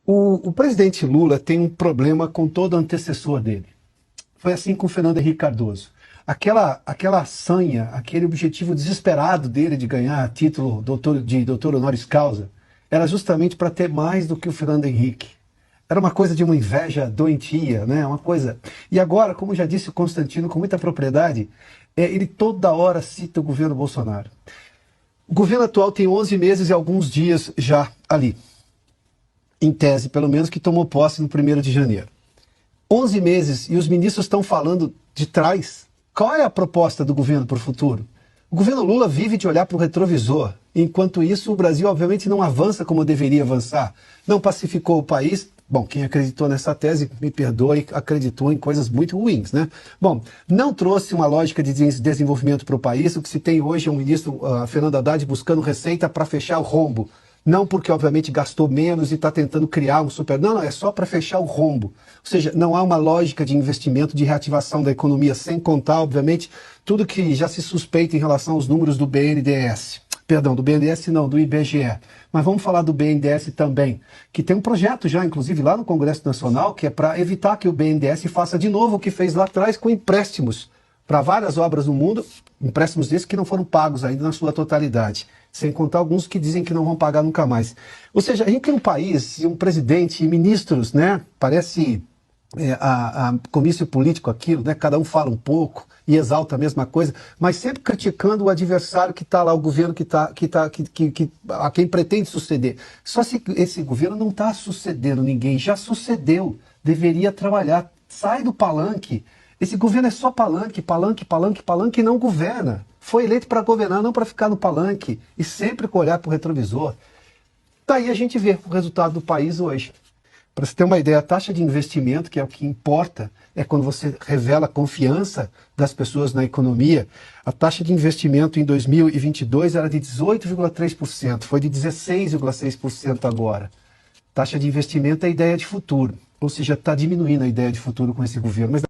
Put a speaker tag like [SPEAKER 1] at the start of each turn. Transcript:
[SPEAKER 1] O presidente Lula tem um problema com todo o antecessor dele. Foi assim com o Fernando Henrique Cardoso. Aquela sanha, aquele objetivo desesperado dele de ganhar título de doutor honoris causa, era justamente para ter mais do que o Fernando Henrique. Era uma coisa de uma inveja doentia, né? Uma coisa. E agora, como já disse o Constantino com muita propriedade, ele toda hora cita o governo Bolsonaro. O governo atual tem 11 meses e alguns dias já ali, em tese, pelo menos, que tomou posse no 1º de janeiro. 11 meses e os ministros estão falando de trás. Qual é a proposta do governo para o futuro? O governo Lula vive de olhar para o retrovisor. Enquanto isso, o Brasil, obviamente, não avança como deveria avançar. Não pacificou o país. Bom, quem acreditou nessa tese, me perdoe, acreditou em coisas muito ruins, né? Bom, não trouxe uma lógica de desenvolvimento para o país. O que se tem hoje é um ministro, Fernando Haddad, buscando receita para fechar o rombo. Não porque, obviamente, gastou menos e está tentando criar um super... Não, é só para fechar o rombo. Ou seja, não há uma lógica de investimento, de reativação da economia, sem contar, obviamente, tudo que já se suspeita em relação aos números do BNDES. Perdão, do BNDES não, do IBGE. Mas vamos falar do BNDES também, que tem um projeto já, inclusive, lá no Congresso Nacional, que é para evitar que o BNDES faça de novo o que fez lá atrás com empréstimos para várias obras no mundo, empréstimos desses que não foram pagos ainda na sua totalidade, sem contar alguns que dizem que não vão pagar nunca mais. Ou seja, a gente tem um país, um presidente e ministros, né? Parece a comício político aquilo, né? Cada um fala um pouco e exalta a mesma coisa, mas sempre criticando o adversário que está lá, o governo a quem pretende suceder. Só se esse governo não está sucedendo ninguém, já sucedeu, deveria trabalhar, sai do palanque. Esse governo é só palanque, palanque, palanque, palanque e não governa. Foi eleito para governar, não para ficar no palanque e sempre com olhar para o retrovisor. Daí a gente vê o resultado do país hoje. Para você ter uma ideia, a taxa de investimento, que é o que importa, é quando você revela a confiança das pessoas na economia. A taxa de investimento em 2022 era de 18,3%, foi de 16,6% agora. Taxa de investimento é a ideia de futuro, ou seja, está diminuindo a ideia de futuro com esse governo. Mas